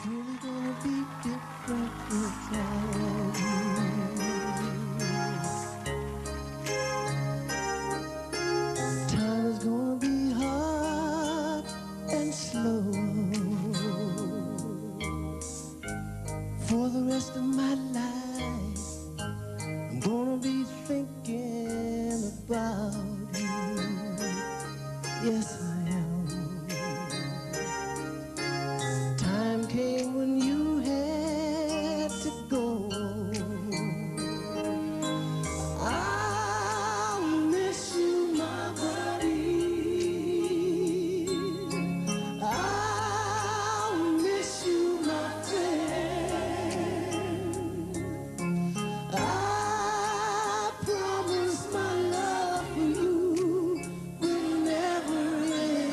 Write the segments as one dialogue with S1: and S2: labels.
S1: really gonna be different without you. Time is gonna be hard and slow for the rest of my life. I'm gonna be thinking about you. Yes, I am. Time came when you had to go. I'll miss you, my buddy. I'll miss you, my friend. I promise my love for you will never end.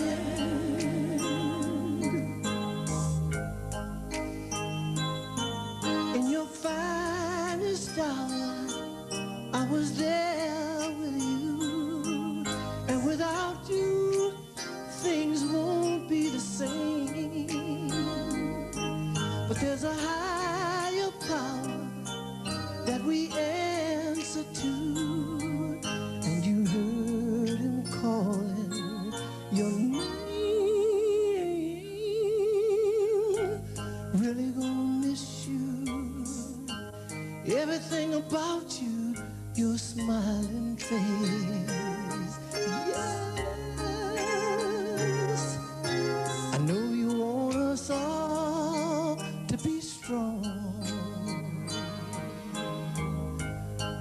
S1: In your finest hour, I was there with you, and without you, things won't be the same. But there's a higher power that we answer to, and you heard him calling your name. Really gonna miss you. Everything about you, your smiling face. Yes, I know you want us all to be strong.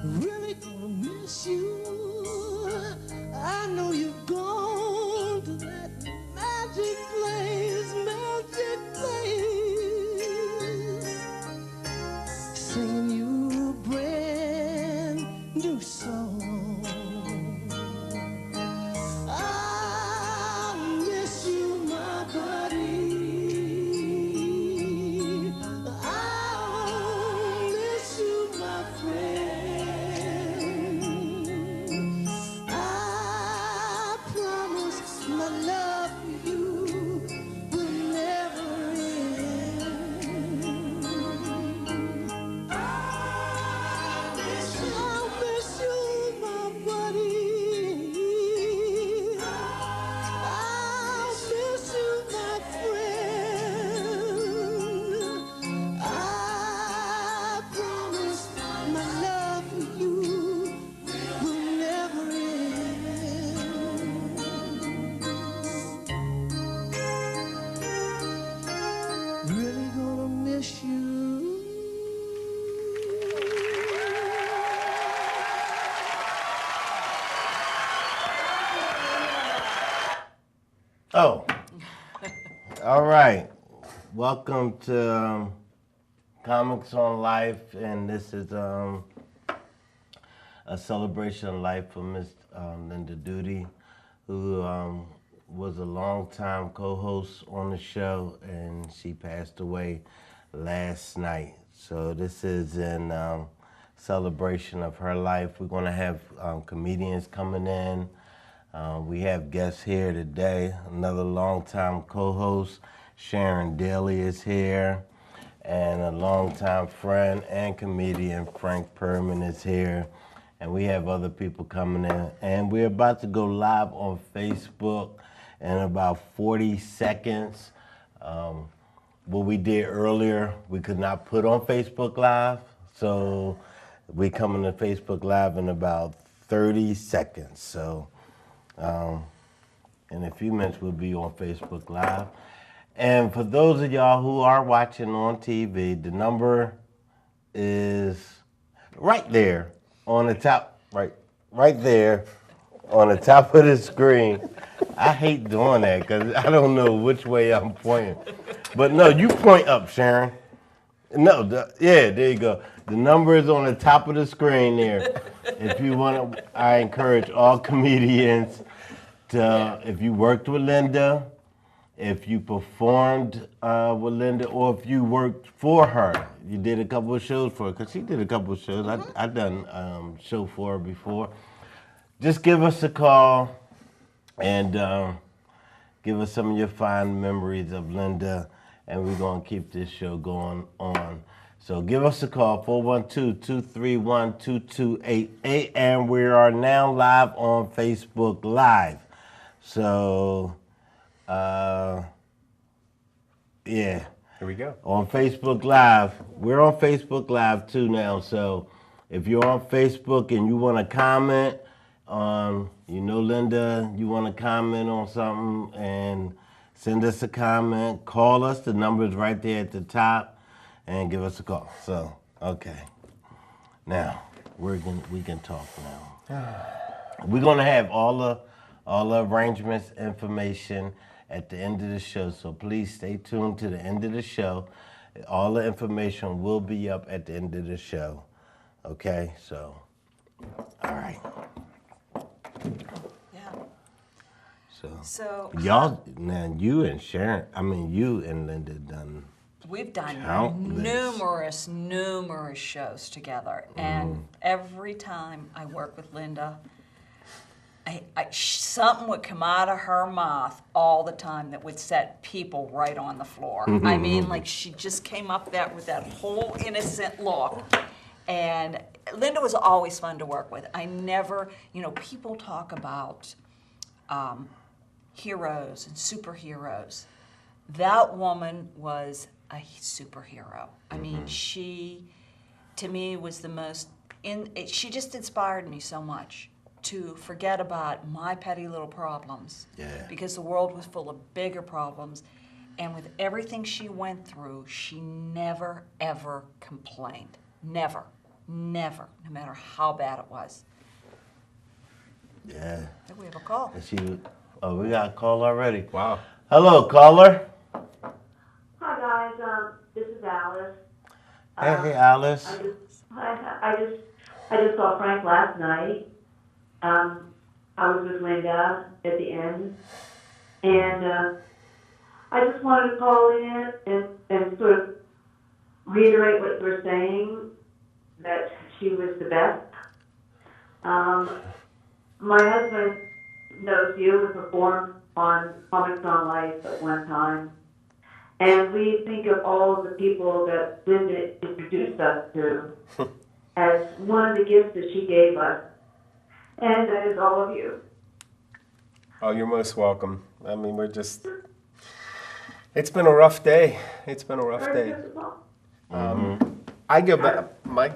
S1: Really gonna miss you. I know you've gone to that magic place, singing you a brand new song. I'll miss you, my buddy. I'll miss you, my friend. I promise my love for you will never end. I'll miss you, my buddy. I'll miss you, my friend. I promise my love for you will never end. Really gonna miss you.
S2: Oh, all right. Welcome to Comics on Life, and this is a celebration of life for Miss Linda Duty, who was a longtime co-host on the show, and she passed away last night. So this is in celebration of her life. We're going to have comedians coming in. We have guests here today. Another longtime co-host, Sharon Daly, is here, and a longtime friend and comedian, Frank Perman, is here. And we have other people coming in. And we're about to go live on Facebook in about 40 seconds. What we did earlier, we could not put on Facebook Live. So we coming to Facebook Live in about 30 seconds. So in a few minutes, we'll be on Facebook Live. And for those of y'all who are watching on TV, the number is right there on the top, right there on the top of the screen. I hate doing that because I don't know which way I'm pointing. But no, you point up, Sharon. No, yeah, there you go. The number is on the top of the screen there. If you want to, I encourage all comedians to, if you worked with Linda, if you performed with Linda, or if you worked for her, you did a couple of shows for her, because she did a couple of shows. I done show for her before. Just give us a call and give us some of your fond memories of Linda. and we're going to keep this show going on. So give us a call, 412-231-2288, and we are now live on Facebook Live. So, yeah.
S3: Here we go.
S2: On Facebook Live. We're on Facebook Live too now, so if you're on Facebook and you want to comment on, Linda, you want to comment on something and send us a comment, call us. The number is right there at the top, and give us a call. So, okay. Now, we can talk now. We're going to have all the arrangements, information at the end of the show, so please stay tuned to the end of the show. All the information will be up at the end of the show. Okay, so, all right.
S4: Yeah.
S2: So y'all, now you and Linda done.
S4: We've done
S2: countless.
S4: numerous shows together, and every time I work with Linda, something would come out of her mouth all the time that would set people right on the floor. I mean, like she just came up there with that whole innocent look. And Linda was always fun to work with. I never, people talk about heroes and superheroes. That woman was a superhero. I mean, she, to me, was the most, she just inspired me so much to forget about my petty little problems.
S2: Yeah.
S4: Because the world was full of bigger problems. And with everything she went through, she never, ever complained. Never, no matter how bad it was.
S2: Yeah.
S4: I think we have a call.
S2: We got a call already.
S3: Wow.
S2: Hello, caller.
S5: Hi guys, this is Alice.
S2: Hey, Alice.
S5: I just saw Frank last night. I was with Linda at the end, and I just wanted to call in and sort of reiterate what you were saying, that she was the best. My husband knows you and performed on Comics on Life at one time. And we think of all of the people that Linda introduced us to as one of the gifts that she gave us. And that is all of you.
S3: Oh, you're most welcome. I mean, it's been a rough day. It's been a rough day. I go back, my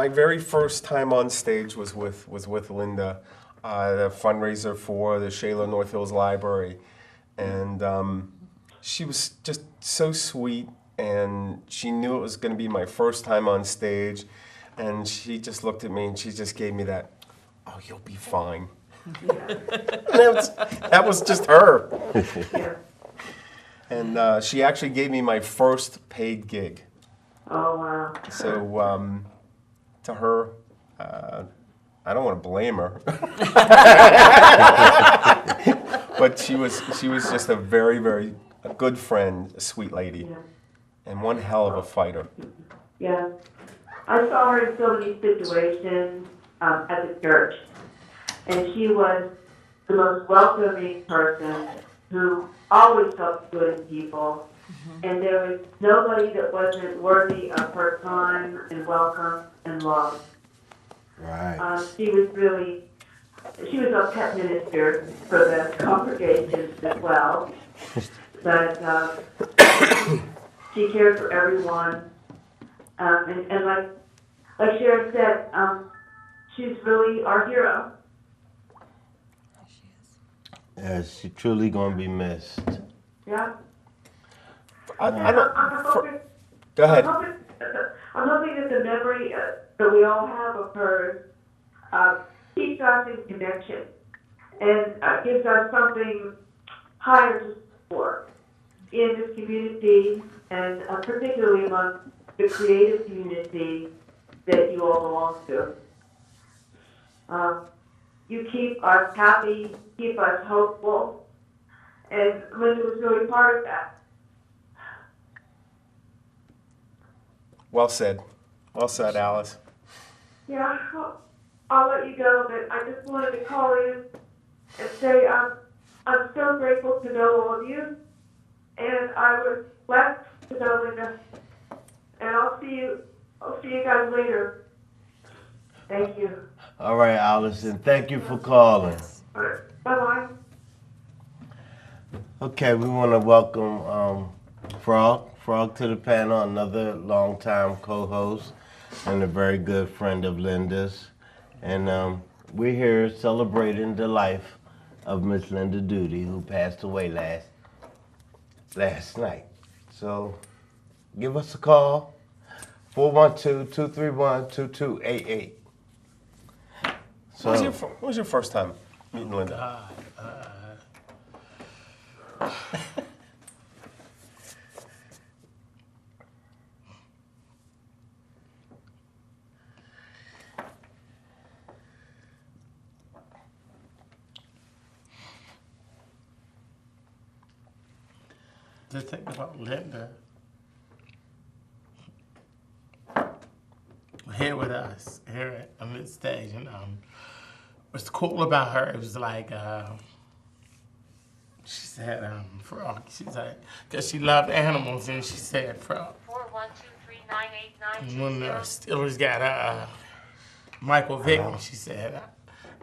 S3: very first time on stage was with Linda, the fundraiser for the Shayla North Hills Library. And she was just so sweet, and she knew it was going to be my first time on stage, and she just looked at me and she just gave me that, "Oh, you'll be fine." that was just her. And she actually gave me my first paid gig.
S5: Oh, wow.
S3: So to her, I don't want to blame her, but she was just a very, very good friend, a sweet lady, and one hell of a fighter.
S5: Yeah. I saw her in so many situations at the church, and she was the most welcoming person who always felt good in people, and there was nobody that wasn't worthy of her time and welcome and love.
S2: Right.
S5: She was a pet minister for the congregation as well, but she cared for everyone, and like Sharon said, she's really our hero.
S2: Yeah, she's truly gonna be missed.
S5: Yeah.
S3: I
S5: I'm
S3: don't.
S5: hoping,
S3: Go ahead.
S5: I'm hoping that the memory that we all have of her keeps us in connection and gives us something higher to support in this community, and particularly among the creative community that you all belong to. You keep us happy, keep us hopeful, and Linda was really part of that.
S3: Well said. Well said, Alice.
S5: Yeah, I'll let you go, but I just wanted to call in and say I'm so grateful to know all of you, And I was blessed to know Linda. And I'll see you guys later. Thank you.
S2: All right, Allison. Thank you for calling.
S5: All right. Bye-bye.
S2: Okay, we want to welcome Frog to the panel, another longtime co-host and a very good friend of Linda's. And we're here celebrating the life of Miss Linda Duty, who passed away last night. So give us a call, 412-231-2288. So,
S3: What was your first time meeting Linda?
S6: The thing about Linda, here with us, here on this stage, and what's cool about her, it was like, she said, Frog, she's like, because she loved animals, and she said, Frog.
S7: 412-398-9220.
S6: When the Steelers got Michael Vick, she said,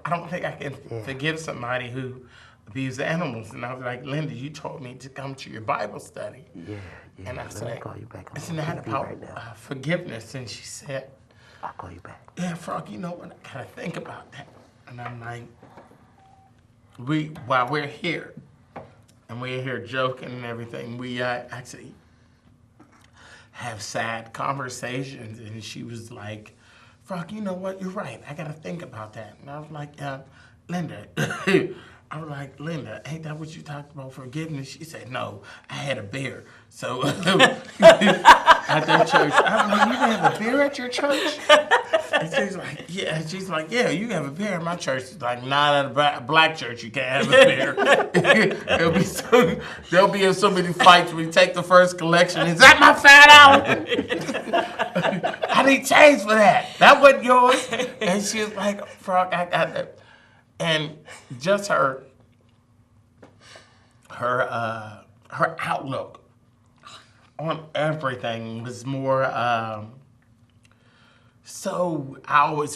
S6: I don't think I can forgive somebody who abused animals. And I was like, Linda, you told me to come to your Bible study.
S8: Yeah.
S6: And I
S8: Let
S6: said,
S8: me call you back. I'm
S6: isn't
S8: on
S6: that
S8: TV
S6: about
S8: right now.
S6: forgiveness? And she said,
S8: I'll call you back.
S6: yeah, Frog, you know what? I gotta think about that. And I'm like, while we're here, and we're here joking and everything, we actually have sad conversations. And she was like, Frog, you know what? You're right. I gotta think about that. And I was like, Linda, I was like, Linda, ain't that what you talked about, forgiveness? She said, no, I had a beer. So at their church, I was like, you can have a beer at your church? And she's like, yeah. And she's like, yeah, you can have a beer at my church. She's like, not at a black church, you can't have a beer. There'll be so many fights when we take the first collection. Is that my fat out? I need change for that. That wasn't yours. And she was like, Frog, I got that. And just her outlook on everything was more. So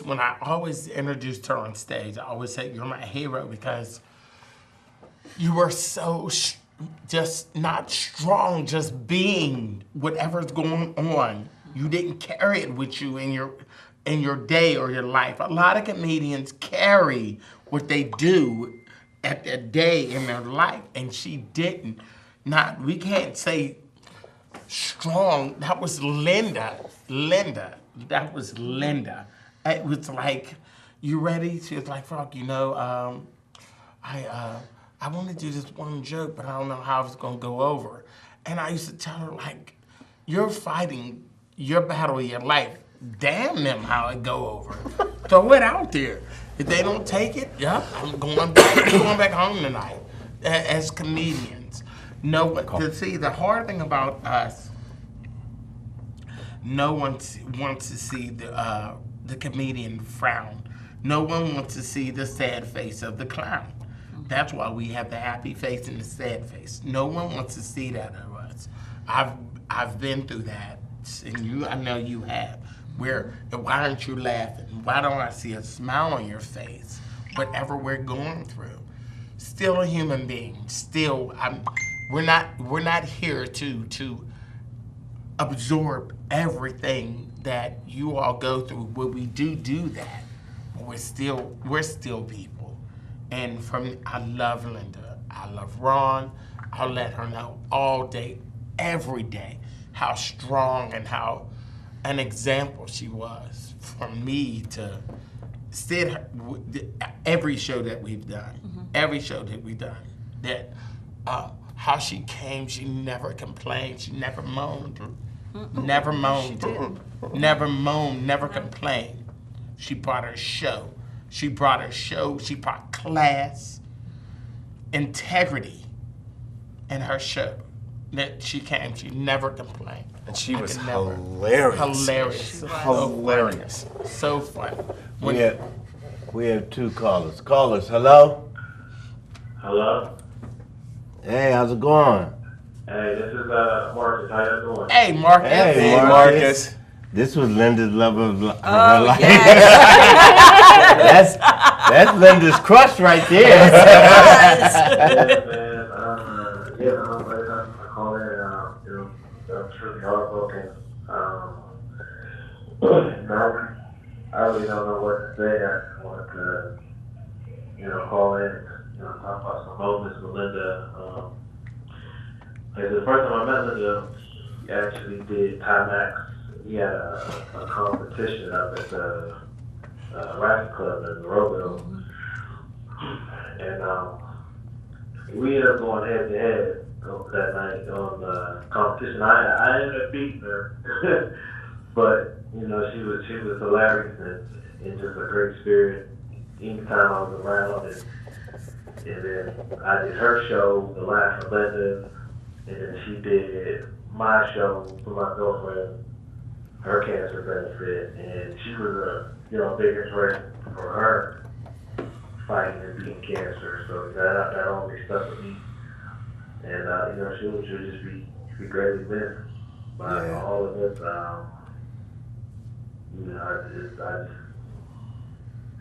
S6: when I always introduced her on stage, I always said, "You're my hero," because you were so just not strong, just being whatever's going on. You didn't carry it with you in your day or your life. A lot of comedians carry what they do at their day in their life, and she didn't. We can't say strong. That was Linda. That was Linda. It was like, you ready? She was like, Frog, I want to do this one joke, but I don't know how it's gonna go over. And I used to tell her, like, you're fighting your battle of your life. Damn them how it go over. Throw it out there. If they don't take it, I'm going back home tonight. As comedians, the hard thing about us, no one wants to see the comedian frown. No one wants to see the sad face of the clown. That's why we have the happy face and the sad face. No one wants to see that of us. I've been through that, and I know you have. Why aren't you laughing? Why don't I see a smile on your face? Whatever we're going through, still a human being. Still, we're not here to absorb everything that you all go through. But we do that. But we're still people. And I love Linda. I love Ron. I'll let her know all day, every day, how strong and how an example she was for me to sit every show that we've done, that how she came, she never complained, she never moaned, never complained. She brought her show, she brought class, integrity in her show. That she came, she never complained.
S3: And she was hilarious.
S6: Hilarious. So funny.
S2: We have two callers. Callers, hello?
S9: Hello?
S2: Hey, how's it going?
S7: Hey, this is Marcus. How y'all doing?
S6: Hey, Marcus.
S2: Hey,
S3: Hey,
S2: Marcus.
S3: Marcus.
S2: This was Linda's love of her
S4: Oh,
S2: life.
S4: yes.
S2: That's Linda's crush right there.
S7: Yeah, man. I call in. I'm truly heartbroken. I really don't know what to say. I just wanted to, call in and, talk about some moments with Linda. Like the first time I met Linda, he actually did Timex. He had a competition up at the Rafting Club in Monroeville. And we ended up going head to head that night on the competition. I ended up beating her, but she was hilarious and just a great spirit. Anytime I was around, and then I did her show, The Laugh of Linda, and then she did my show for my girlfriend, her cancer benefit, and she was a big inspiration for her fighting and beating cancer. So that always stuck with me. And she'll just be greatly missed by all of us. I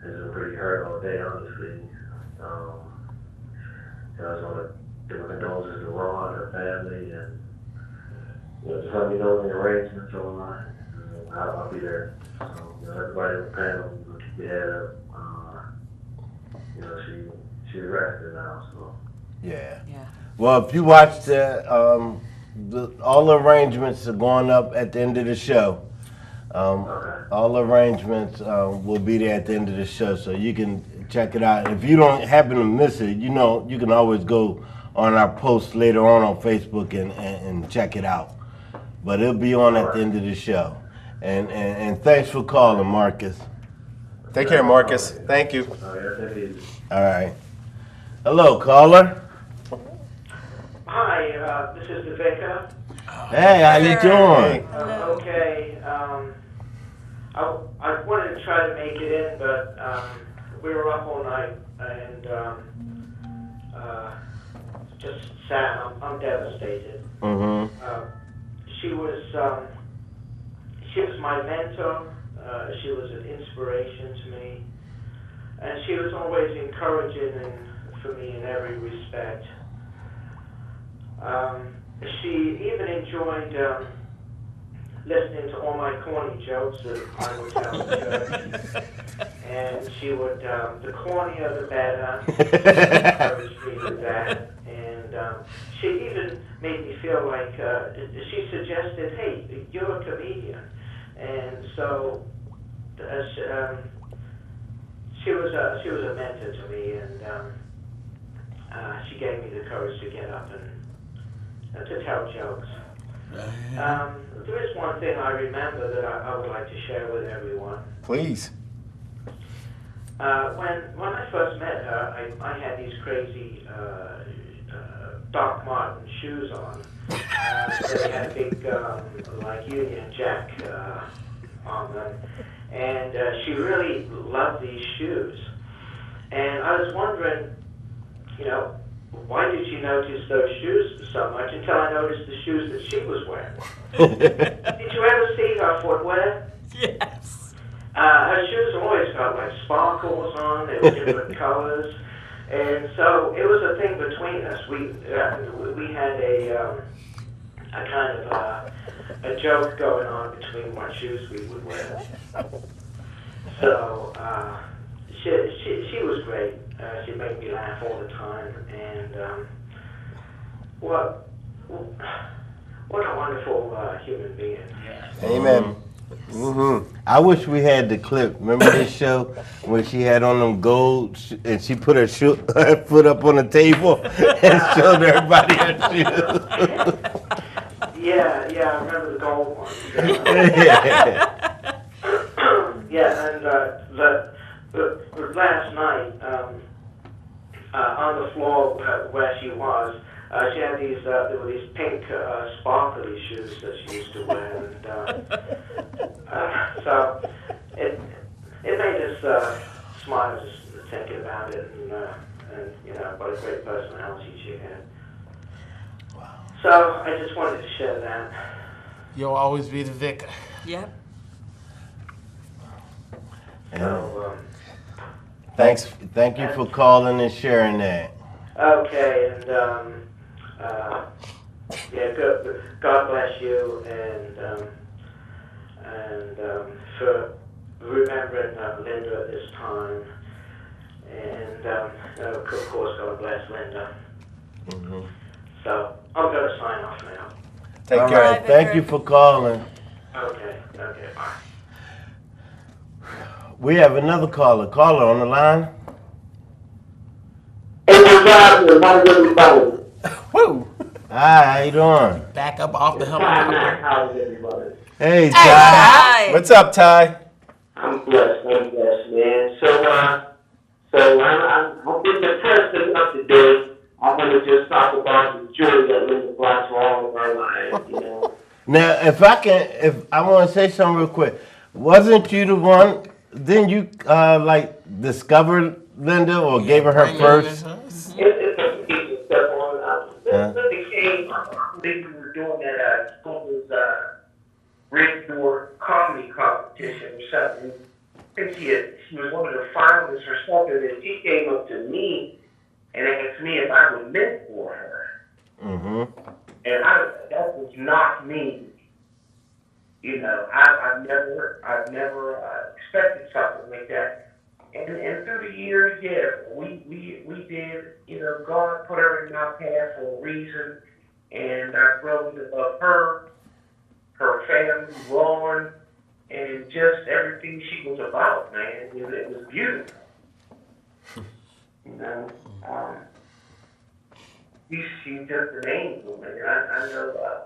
S7: just been pretty hurt all day, honestly. I just want to give my condolences to Ron, her family, and just let me know when the arrangements are on. I'll be there. So everybody on the panel, keep your head up. She's resting now, so.
S2: Yeah.
S4: Yeah.
S2: Well, if you watch all the arrangements are going up at the end of the show. All the arrangements will be there at the end of the show, so you can check it out. If you don't happen to miss it, you can always go on our post later on Facebook and check it out. But it'll be on at the end of the show. And thanks for calling, Marcus.
S3: Take care, Marcus. Thank you.
S2: All right. Hello, caller.
S8: Hi, this is Devika.
S2: Hey, how you doing?
S8: Okay. I wanted to try to make it in, but we were up all night and just sad. I'm devastated.
S2: Mm-hmm.
S8: She was my mentor. She was an inspiration to me, and she was always encouraging for me in every respect. She even enjoyed listening to all my corny jokes that I would tell her. And she would, the cornier the better, encourage me to do that. And she even made me feel like, she suggested, hey, you're a comedian. And so she was a mentor to me, and she gave me the courage to get up and to tell jokes. There is one thing I remember that I would like to share with everyone.
S3: Please.
S8: When I first met her, I had these crazy Doc Marten shoes on. They had big, like Union Jack on them. And she really loved these shoes. And I was wondering, why did she notice those shoes so much until I noticed the shoes that she was wearing? Did you ever see her footwear?
S4: Yes.
S8: Her shoes always got like sparkles on, they were different colors. And so it was a thing between us. We had a kind of a joke going on between what shoes we would wear. So she was great. She made me laugh all the time, and what a wonderful human being.
S3: Amen. Mm-hmm.
S2: I wish we had the clip. Remember this show where she had on them gold and she put her foot up on the table and showed everybody her shoes?
S8: Yeah, I remember the gold one. Yeah, and the last night on the floor where she was, she had these there were these pink sparkly shoes that she used to wear, and so it made us smile just thinking about it, and what a great personality she had.
S2: Wow.
S8: So I just wanted to share that.
S6: You'll always be the vicar.
S4: Yep.
S8: So,
S2: Thank you for calling and sharing that.
S8: okay, and yeah, God bless you, and for remembering Linda at this time, and of course, God bless Linda.
S2: Mm-hmm.
S8: So I'm gonna sign off now.
S3: Take
S2: All
S3: care.
S2: right, thank you for calling.
S8: Okay, bye.
S2: We have another caller. Caller on the line.
S7: Everybody.
S3: Woo!
S2: Hi, how you doing?
S6: Back up off the
S7: Hi,
S6: helicopter.
S7: how's everybody?
S2: Hey, Ty.
S4: Hi.
S3: What's up, Ty?
S7: I'm blessed, man. So I'm getting depressed enough today. I want to just talk about the joy that Linda brought to all of our lives, you know.
S2: Now, if I want to say something real quick, wasn't you the one? Didn't you discover Linda or gave her
S6: Bring
S2: first?
S6: it in us.
S7: It's a piece of stuff on.
S2: Huh?
S7: Linda came, I believe we were doing that School's Red Door comedy competition or something. I think she was one of the finalists or something, and she came up to me and asked me if I would mentor her.
S2: Mm-hmm.
S7: And that was not me. You know, I've never expected something like that. And through the years, yeah, we did. You know, God put her in my path for a reason, and I've grown to love her family, Lauren, and just everything she was about. Man, it was beautiful. You know, she's just an angel, man. I know.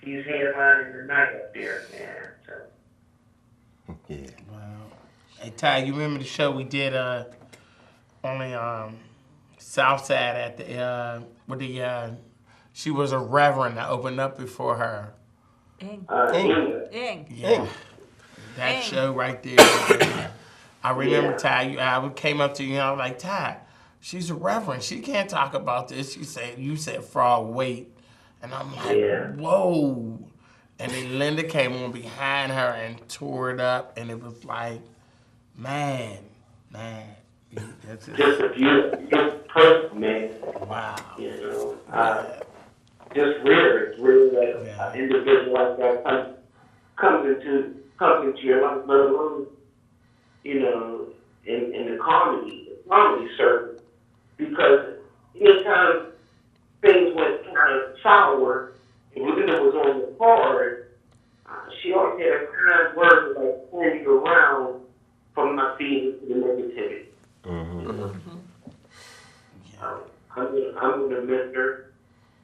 S7: He's headlining tonight up there, man. So.
S2: Yeah.
S6: Wow. Hey, Ty, you remember the show we did on the Southside at the she was a reverend that opened up before her.
S4: Ing.
S6: Yeah. That
S4: Ing.
S6: show right there. I remember Ty, I came up to you and I was like, Ty, she's a reverend. She can't talk about this. You said fraud, wait. And I'm like, whoa. And then Linda came on behind her and tore it up. And it was like, man. That's it.
S7: Just a beautiful person, man.
S6: Wow.
S7: You know, just rare. It's rare that an individual like that comes into your life, let alone, you know, in the comedy circle. Because anytime things went kind of sour, and Linda was on the card, she always had a kind word to like turn you around from my feelings to the negativity.
S2: Mm-hmm.
S7: I'm gonna miss her.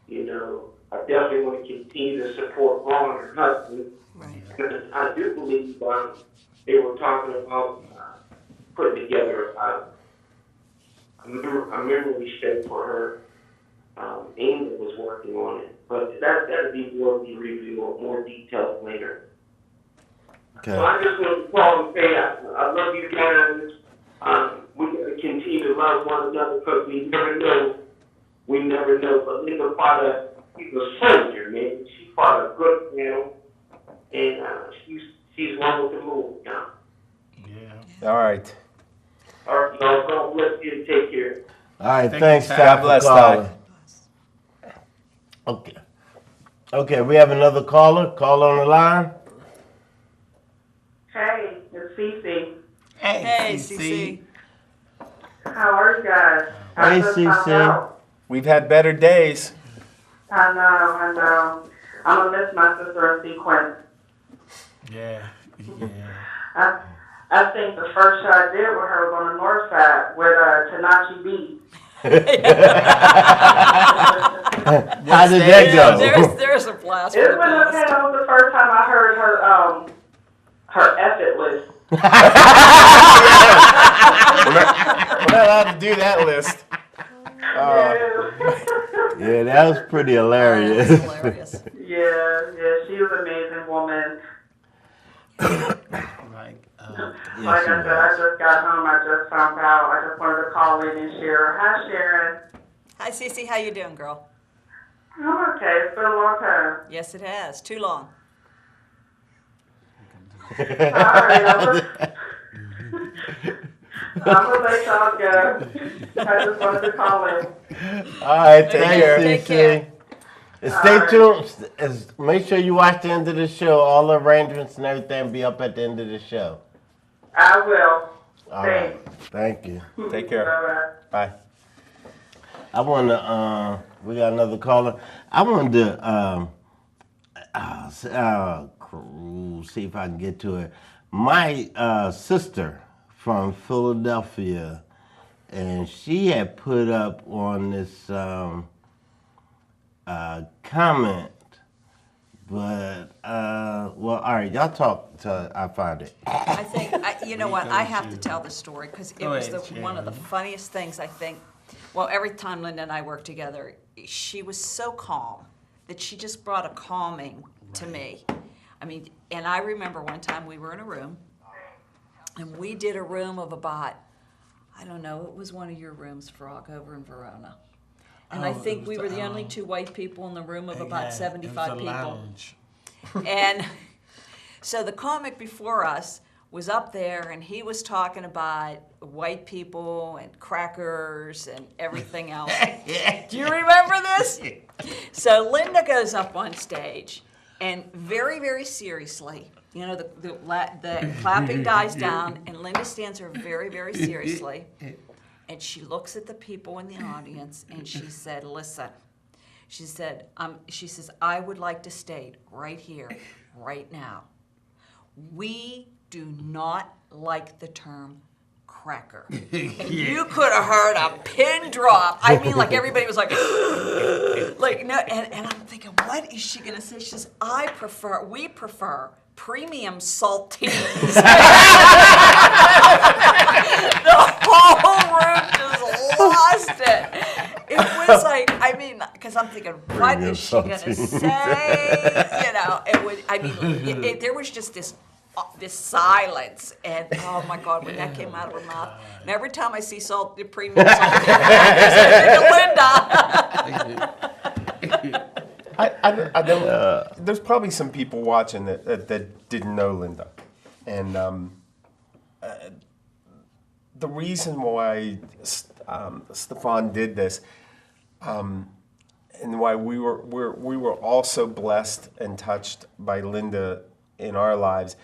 S7: You know, I definitely want to continue to support Ron and her husband.
S4: Right.
S7: Because I do believe they were talking about putting together a memory step for her. Amy was working on it, but that'll be worthy review or more details later.
S2: Okay.
S7: So I just want to call and say I love you guys. We're going to continue to love one another because we never know. But Linda Potter, she's a soldier, man. She fought a good battle, and she's one with the move now.
S6: Yeah.
S3: All right.
S7: All right, y'all. God bless you and take care.
S2: All right,
S6: Thank
S2: thanks,
S6: you,
S2: Ty,
S3: God
S2: for
S3: bless,
S2: calling. Okay, we have another caller. Call on the line.
S5: Hey, it's Cece.
S4: Hey,
S6: CC.
S4: CC.
S5: How are you guys?
S2: Hey,
S5: I just found
S2: CC.
S5: out.
S3: We've had better days.
S5: I know. I'm going to miss my sister in sequence.
S6: Yeah.
S5: I think the first show I did with her was on the north side with Tanachi B.
S2: How did that go?
S4: There's a blast.
S5: It
S4: for the
S5: was okay.
S4: past.
S5: That was the first time I heard her effort list.
S3: We're not allowed to do that list.
S2: Yeah, that was pretty hilarious.
S4: That's hilarious.
S5: Yeah, she was an amazing woman.
S6: Like,
S5: Like I said, I just got home. I just found out. I just wanted to call in and share. Hi, Sharon.
S4: Hi, CC. How you doing, girl?
S5: I'm okay. It's been a long time.
S4: Yes, it has. Too long.
S5: All right, I'm gonna let y'all go. I just wanted to call in.
S3: All right, take care.
S4: Take care.
S2: And stay tuned. Make sure you watch the end of the show. All the arrangements and everything will be up at the end of the show.
S5: I will.
S2: All right. Thank you.
S3: Take care.
S5: Bye-bye.
S3: Bye.
S2: I want to, we got another caller. I wanted to see if I can get to it. My sister from Philadelphia, and she had put up on this comment, but, well, all right, y'all talk till I find it.
S4: I think, you know what, I have to tell the story because it
S6: Go
S4: was
S6: ahead,
S4: one of the funniest things I think. Well, every time Linda and I worked together, she was so calm that she just brought a calming to me. I mean, and I remember one time we were in a room, and we did a room of about, I don't know, it was one of your rooms, Frog, over in Verona. And I think we were the only two white people in the room of about 75 people.
S6: Lounge.
S4: And so the comic before us was up there, and he was talking about white people and crackers and everything else. Do you remember this? So Linda goes up on stage, and very, very seriously, you know, the clapping dies down, and Linda stands there very, very seriously, and she looks at the people in the audience, and she said, listen, she says, I would like to state right here, right now, we do not like the term cracker. And you could have heard a pin drop. I mean, like everybody was like, like no, and I'm thinking, what is she gonna say? She says, we prefer premium saltines. The whole room just lost it. It was like, I mean, because I'm thinking, what is she gonna say? You know, it would. I mean, there was just this silence, and oh my God, when that came out of her mouth, and every time I see premium salt,
S3: I don't, there's probably some people watching that didn't know Linda, and the reason why Stefan did this, and why we were also blessed and touched by Linda in our lives.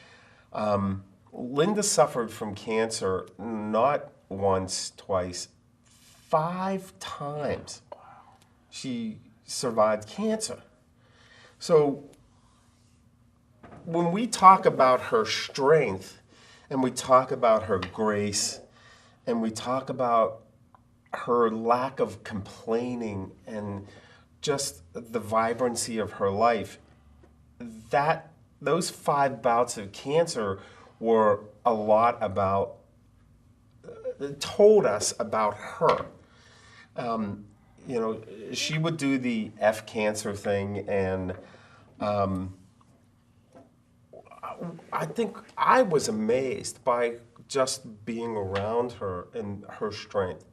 S3: Linda suffered from cancer not once, twice, 5 times. She survived cancer. So when we talk about her strength, and we talk about her grace, and we talk about her lack of complaining and just the vibrancy of her life, those 5 bouts of cancer were a lot about, told us about her. You know, she would do the F cancer thing, and I think I was amazed by just being around her and her strength.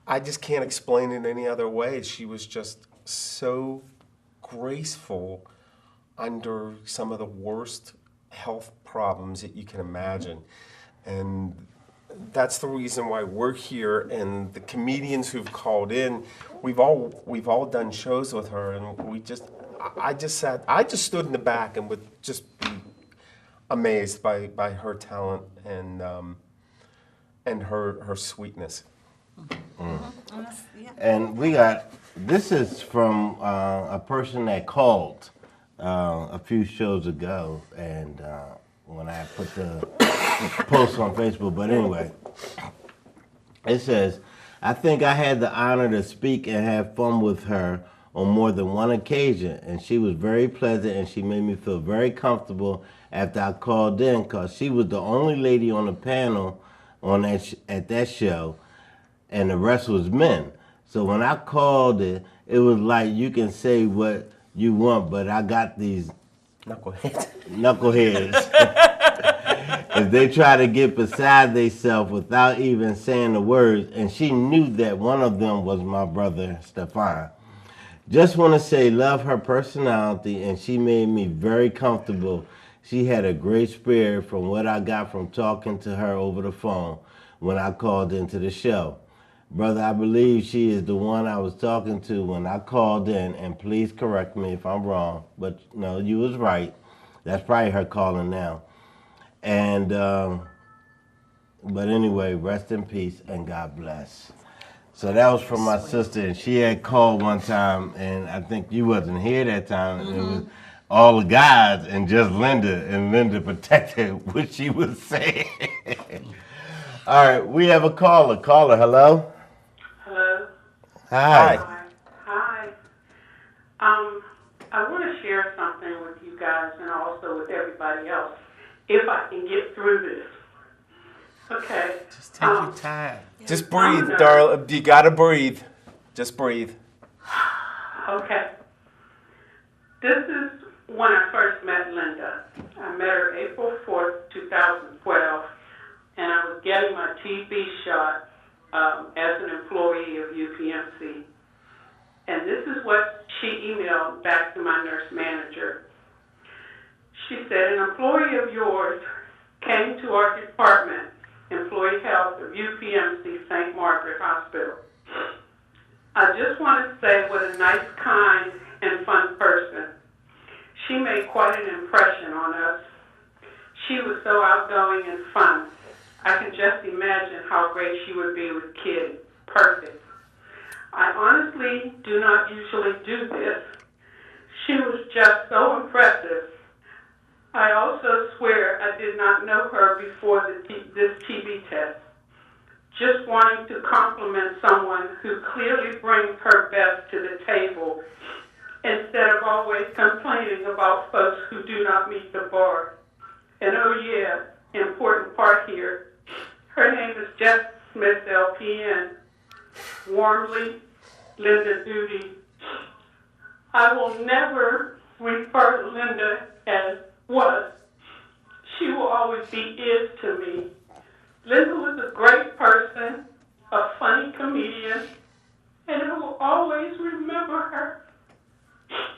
S3: I just can't explain it any other way. She was just so graceful under some of the worst health problems that you can imagine. And that's the reason why we're here, and the comedians who've called in, we've all done shows with her, and I just stood in the back and would just be amazed by her talent and her sweetness.
S2: And this is from a person that called a few shows ago, and when I put the post on Facebook, but anyway, it says, I think I had the honor to speak and have fun with her on more than one occasion, and she was very pleasant, and she made me feel very comfortable after I called in, because she was the only lady on the panel at that show, and the rest was men. So when I called it was like, you can say what you want, but I got these
S3: Knuckleheads.
S2: knuckleheads. if they try to get beside themselves without even saying the words, and she knew that one of them was my brother, Stefan. Just want to say, love her personality, and she made me very comfortable. She had a great spirit from what I got from talking to her over the phone when I called into the show. Brother, I believe she is the one I was talking to when I called in, and please correct me if I'm wrong, but no, you was right. That's probably her calling now. And, but anyway, rest in peace and God bless. So that was from my sister, and she had called one time, and I think you wasn't here that time. And it was all the guys and just Linda, and Linda protected what she was saying. All right, we have a caller. Caller, hello?
S9: Hello.
S2: Hi.
S9: Hi. I want to share something with you guys and also with everybody else, if I can get through this. Okay.
S6: Just take your time.
S3: Just breathe, darling. You gotta breathe. Just breathe.
S9: Okay. This is when I first met Linda. I met her April 4th, 2012, and I was getting my TB shot as an employee of UPMC. And this is what she emailed back to my nurse manager. She said, an employee of yours came to our department, Employee Health of UPMC St. Margaret Hospital. I just want to say what a nice, kind, and fun person. She made quite an impression on us. She was so outgoing and fun. I can just imagine how great she would be with kids. Perfect. I honestly do not usually do this. She was just so impressive. I also swear I did not know her before this TB test. Just wanting to compliment someone who clearly brings her best to the table instead of always complaining about folks who do not meet the bar. And oh yeah, important part here. Her name is Jess Smith, LPN. Warmly, Linda Duty. I will never refer to Linda as was. She will always be is to me. Linda was a great person, a funny comedian, and I will always remember her.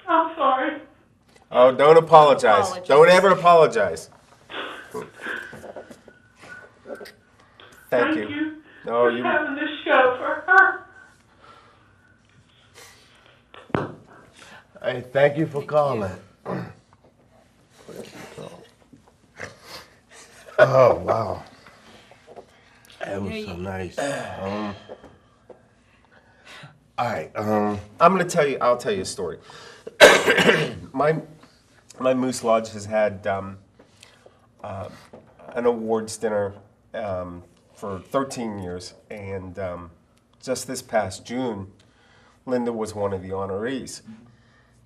S9: I'm sorry.
S3: Oh, don't apologize.
S4: Apologize.
S3: Don't ever apologize. Thank you. No,
S9: for having this show for her.
S2: Hey, thank you for calling. Oh, wow. That was so nice. All right.
S3: I'll tell you a story. My Moose Lodge has had an awards dinner for 13 years, and just this past June, Linda was one of the honorees.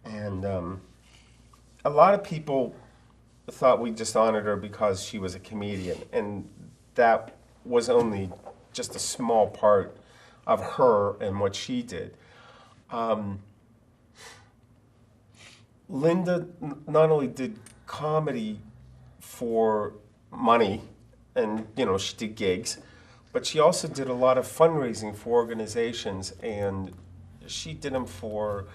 S3: And a lot of people thought we just honored her because she was a comedian, and that was only just a small part of her and what she did. Linda not only did comedy for money, and she did gigs, but she also did a lot of fundraising for organizations, and she did them for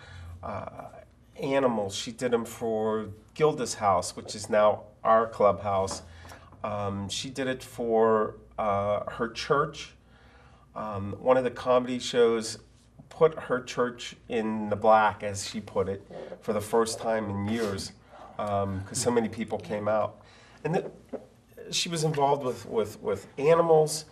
S3: animals. She did them for Gilda's House, which is now our clubhouse. She did it for her church. One of the comedy shows put her church in the black, as she put it, for the first time in years, because so many people came out. And she was involved with animals.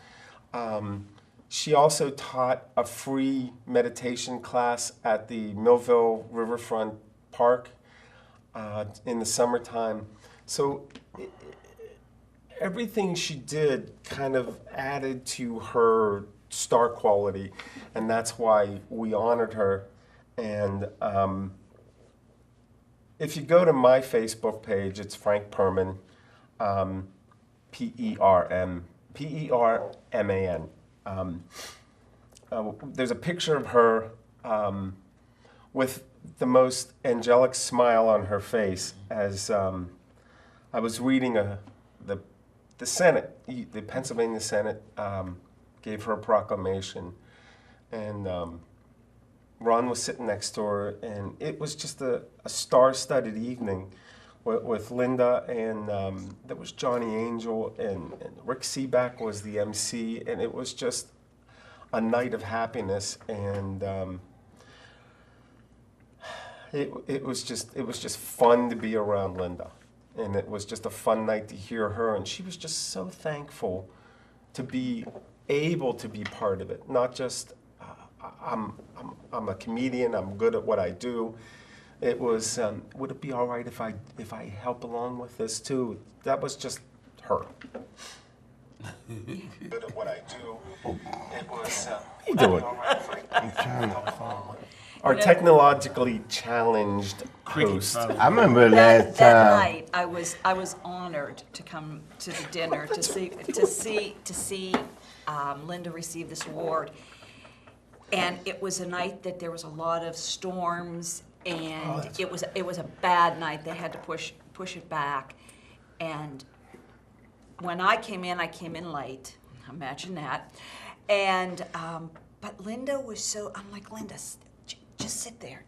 S3: She also taught a free meditation class at the Millville Riverfront Park in the summertime. So everything she did kind of added to her star quality, and that's why we honored her. And if you go to my Facebook page, it's Frank Perman, Perman. There's a picture of her with the most angelic smile on her face as I was reading the the Senate, the Pennsylvania Senate, gave her a proclamation, and Ron was sitting next to her, and it was just a star-studded evening with Linda, and there was Johnny Angel, and Rick Seaback was the MC, and it was just a night of happiness, and it was just fun to be around Linda, and it was just a fun night to hear her, and she was just so thankful to be able to be part of it, not just I'm a comedian, I'm good at what I do. It was, would it be all right if I help along with this too? That was just her. Good at what I do. It was,
S2: you doing?
S3: our technologically challenged host.
S2: I remember last
S4: that
S2: time.
S4: night, I was honored to come to the dinner to see Linda receive this award, and it was a night that there was a lot of storms, and it was a bad night. They had to push it back, and when I came in late. Imagine that, and but Linda was so. I'm like, Linda, just sit there.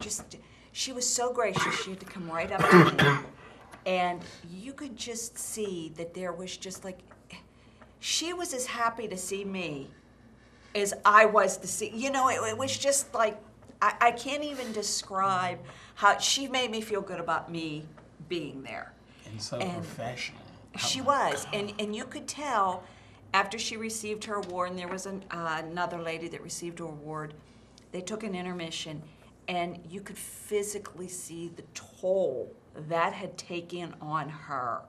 S4: She was so gracious. She had to come right up to me, and you could just see that there was just like, she was as happy to see me as I was to see. You know, it was just like, I can't even describe how she made me feel good about me being there.
S6: And so professional.
S4: She was, and you could tell after she received her award, and there was another lady that received her award. They took an intermission, and you could physically see the toll that had taken on her.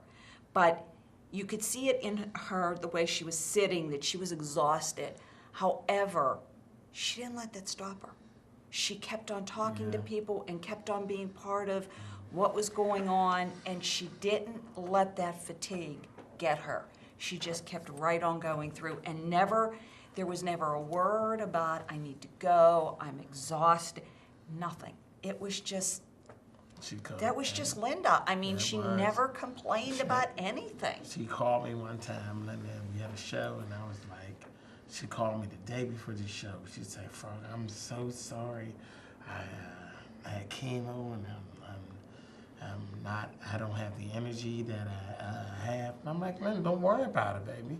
S4: But you could see it in her, the way she was sitting, that she was exhausted. However, she didn't let that stop her. She kept on talking to people and kept on being part of what was going on, and she didn't let that fatigue get her. She just kept right on going through, and there was never a word about, I need to go, I'm exhausted, nothing. It was just, that was just Linda. I mean, she never complained about anything.
S6: She called me one time, Linda, and we had a show, and I was like, she called me the day before the show. She said, Frog, I'm so sorry. I had chemo, and I don't have the energy that I have. And I'm like, Linda, don't worry about it, baby.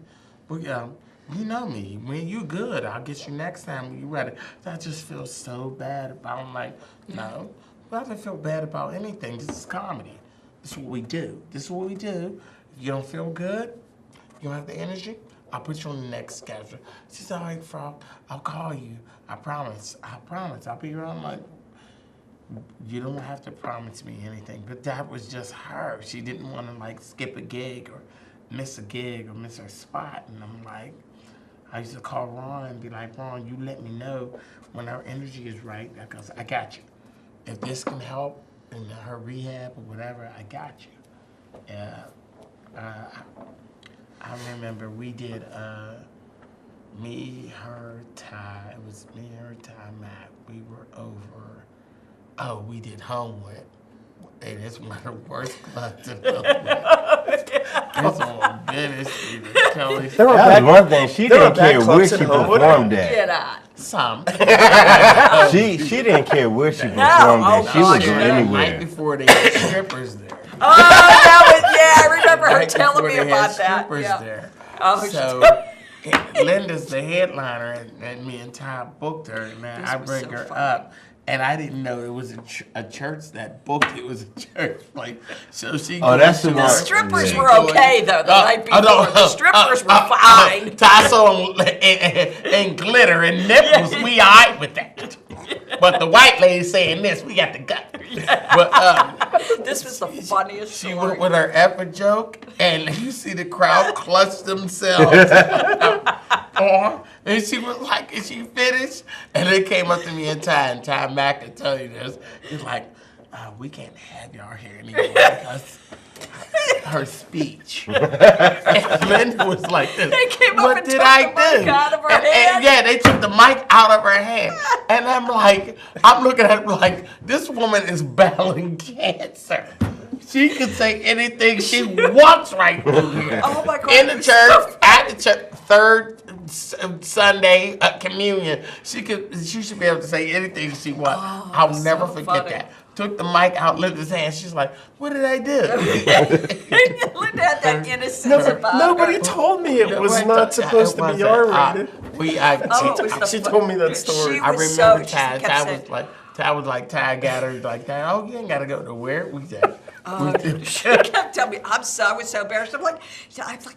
S6: But you know me. When you good, I'll get you next time when you ready. I just feel so bad about it. I'm like, no, I don't feel bad about anything. This is comedy. This is what we do. This is what we do. If you don't feel good, you don't have the energy, I'll put you on the next schedule. She said, all right, Frog, I'll call you. I promise. I'll be around. I'm like, you don't have to promise me anything. But that was just her. She didn't want to like skip a gig or miss her spot. And I'm like, I used to call Ron and be like, Ron, you let me know when her energy is right, because I got you. If this can help in her rehab or whatever, I got you. I remember we did me, her, Ty. It was me, her, Ty, Matt. We were over. Oh, we did Homewood. Hey, that's one of the worst clubs in Homewood. It's on Bennett Street. Kelly.
S2: That was one thing. She didn't care where she performed at.
S4: Get out.
S6: Some.
S2: She didn't care where she performed at. She would go anywhere.
S6: Right before they had strippers there.
S4: Oh, that was, yeah, I remember her telling me
S6: Before they
S4: about
S6: had
S4: that.
S6: strippers
S4: Yeah.
S6: there.
S4: Oh,
S6: So Linda's the headliner, and me and Ty booked her, and then I
S4: was
S6: bring
S4: so
S6: her
S4: funny.
S6: up. And I didn't know it was a church that booked it. Was a church, like, so she.
S2: Oh, that's the
S6: goes
S2: one.
S6: to
S4: The strippers
S2: Yeah.
S4: were okay, though, the night before. The strippers were fine.
S6: Ty saw and glitter and nipples. We all right with that. But the white lady saying this, we got the gut. But
S4: This was the funniest
S6: she
S4: story.
S6: went with her effort joke, and you see the crowd clutch themselves. And she was like, is she finished? And they came up to me and Ty Mack can tell you this. He's like, we can't have y'all here anymore because her speech. And Linda was like this.
S4: They came up
S6: What
S4: and
S6: did
S4: took
S6: I
S4: the mic
S6: do?
S4: out of her
S6: And
S4: hand.
S6: yeah, they took the mic out of her hand. And I'm looking at her like, this woman is battling cancer. She could say anything. She walks right through here.
S4: Oh my God.
S6: In the church, at the church, third Sunday communion, she should be able to say anything she wants. I'll never forget
S4: funny.
S6: that. Took the mic out, Linda's hand. She's like, "What did I do?"
S4: Linda had that innocence about
S3: Nobody
S4: her.
S3: told me it was not supposed to be R-rated. She told me that story.
S6: I
S4: was
S6: remember
S4: so-
S6: Ty.
S4: she kept saying-
S6: Ty was like, Ty got her like that. Oh, you ain't gotta go nowhere. We said.
S4: She kept telling me, I was so embarrassed. I'm like,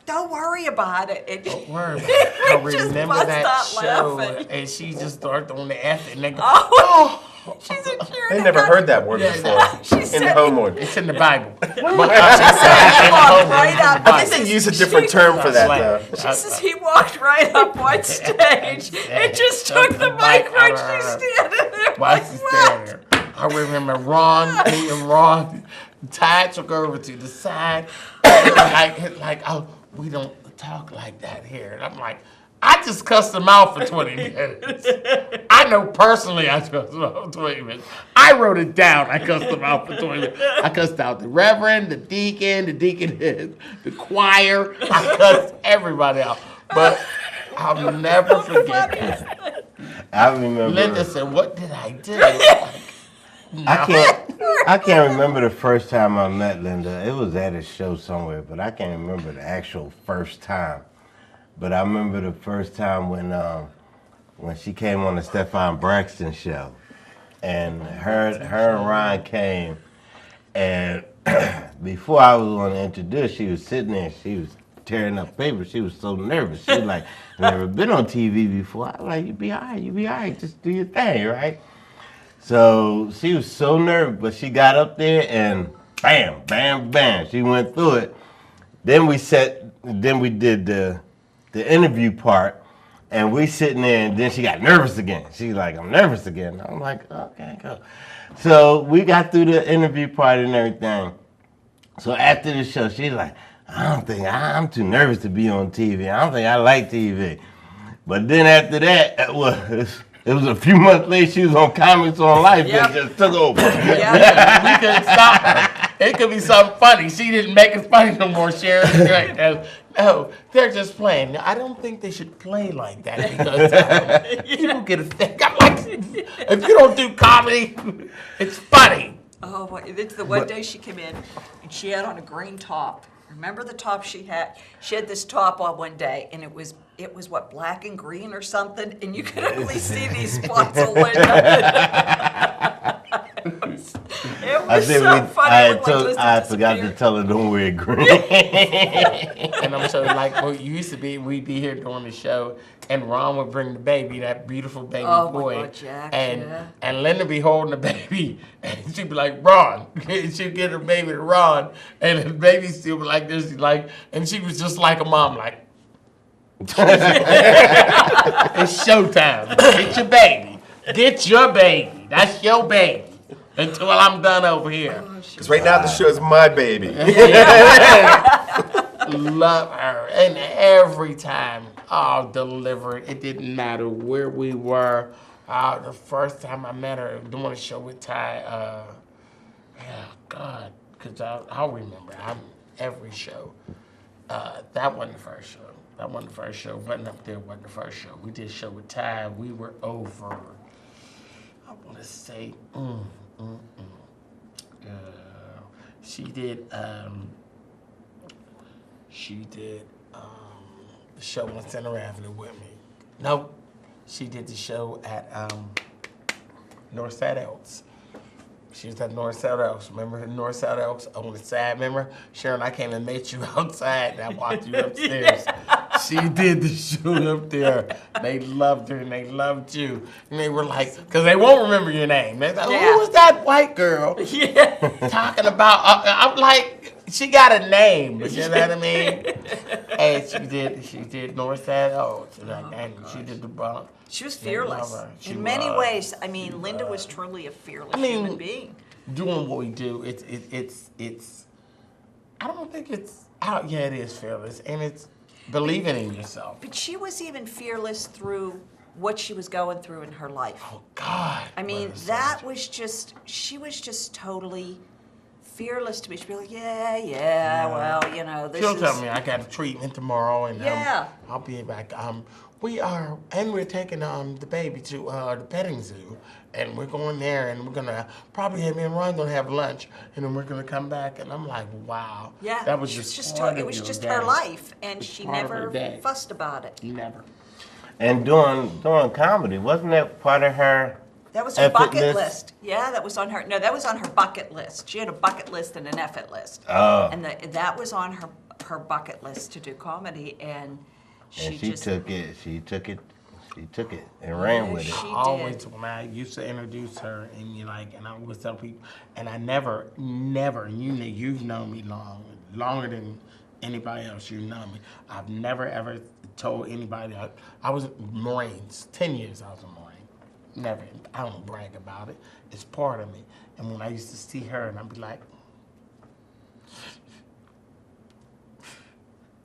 S4: don't worry about it. And
S6: Don't worry. I
S4: we just
S6: remember
S4: bust
S6: that
S4: out
S6: show,
S4: laughing.
S6: and she just started on the F, and they go,
S4: Oh, she's a cheer.
S3: I never heard that word before.
S4: She
S3: In
S4: said,
S3: Homewood.
S6: It's in the Bible.
S4: He walked right up.
S3: I think they use a different term for that, though.
S4: She says he walked right up on stage and just took the mic right. She's standing there.
S6: Why
S4: Like,
S6: she
S4: what?
S6: standing there? I remember Ron, Ty took her over to the side, and like, oh, we don't talk like that here. And I'm like, I just cussed him out for 20 minutes. I know personally I cussed him out for 20 minutes. I wrote it down. I cussed him out for 20 minutes. I cussed out the reverend, the deaconess, the choir. I cussed everybody out. But I'll never forget that.
S2: I remember.
S6: Linda said, "What did I do?"
S2: I can't remember the first time I met Linda. It was at a show somewhere, but I can't remember the actual first time. But I remember the first time when she came on the Stefan Braxton show, and her and Ron came, and before I was going to introduce, she was sitting there. She was tearing up paper. She was so nervous. She was like, "Never been on TV before." I was like, "You be all right. Just do your thing, right?" So she was so nervous, but she got up there and bam, bam, bam. She went through it. Then we did the interview part, and we sitting there, and then she got nervous again. She's like, "I'm nervous again." I'm like, "Okay, go." So we got through the interview part and everything. So after the show, she's like, I'm too nervous to be on TV. I don't think I like TV. But then after that, it was a few months later, she was on Comics on Life and just took over.
S6: We couldn't stop her. It could be something funny. She didn't make it funny no more, Sharon. No, they're just playing. I don't think they should play like that because people get offended. I'm like, if you don't do comedy, it's funny.
S4: Oh, boy. It's the one day she came in and she had on a green top. Remember the top she had? She had this top on one day, and it was what, black and green or something, and you could only see these spots of Linda. It was so funny.
S2: I forgot to tell her don't wear green.
S6: And I'm so like, well, you used to be, we'd be here doing the show, and Ron would bring the baby, that beautiful baby
S4: Oh,
S6: boy.
S4: my God, Jack,
S6: and
S4: yeah.
S6: and Linda be holding the baby, and she'd be like, "Ron," and she'd get her baby to Ron, and the baby still be like this, like, and she was just like a mom, like, it's showtime. Get your baby. Get your baby. That's your baby. Until I'm done over here.
S3: Because right now the show's my baby.
S6: Love her. And every time I'll deliver it. It didn't matter where we were. The first time I met her doing a show with Ty, God, because I'll remember. Every show. That wasn't the first show. Wasn't up there, wasn't the first show. We did a show with Ty. We were over, I want to say, she did the show on Center Avenue with me. Nope, she did the show at Northside Elks. She was at Northside Elks. Remember Northside Elks on the side? Remember? Sharon, I came and met you outside and I walked you upstairs. She did the show up there. They loved her and they loved you. And they were like, because they won't remember your name. They're like, who was that white girl talking about? I'm like, she got a name, you know what I mean? And she did Northside Elks. And she did the Bronx.
S4: She was fearless. In many ways, I mean, Linda was truly a fearless human being.
S6: Doing what we do, it's. I don't think it's out. Yeah, it is fearless, and it's believing in yourself.
S4: But she was even fearless through what she was going through in her life.
S6: Oh God!
S4: I mean, that was just. She was just totally fearless to me. She'd be like, yeah, well, you know, this
S6: She'll
S4: is...
S6: tell me I got a treatment tomorrow, and
S4: Yeah.
S6: I'll be back. We're taking the baby to the petting zoo, and we're going there, and we're gonna probably me and Ron gonna have lunch, and then we're gonna come back, and I'm like, wow,
S4: Yeah,
S6: that was
S4: she was
S6: just
S4: it was just her life, and she
S6: part of her
S4: never
S6: day.
S4: fussed about it.
S6: Never.
S2: And doing comedy, wasn't that part of her?
S4: That was her
S2: effort
S4: bucket list. Yeah, that was on her. No, that was on her bucket list. She had a bucket list and an effort list.
S2: Oh.
S4: And that was on her bucket list to do comedy, and
S2: She
S4: just
S2: took it. She took it and ran with it.
S4: she
S6: Always
S4: did.
S6: when I used to introduce her, and and I always tell people, and I never, you've known me longer than anybody else. You know me. I've never ever told anybody. I was Marines. 10 years I was a Marine. Never. I don't brag about it. It's part of me. And when I used to see her, and I'd be like,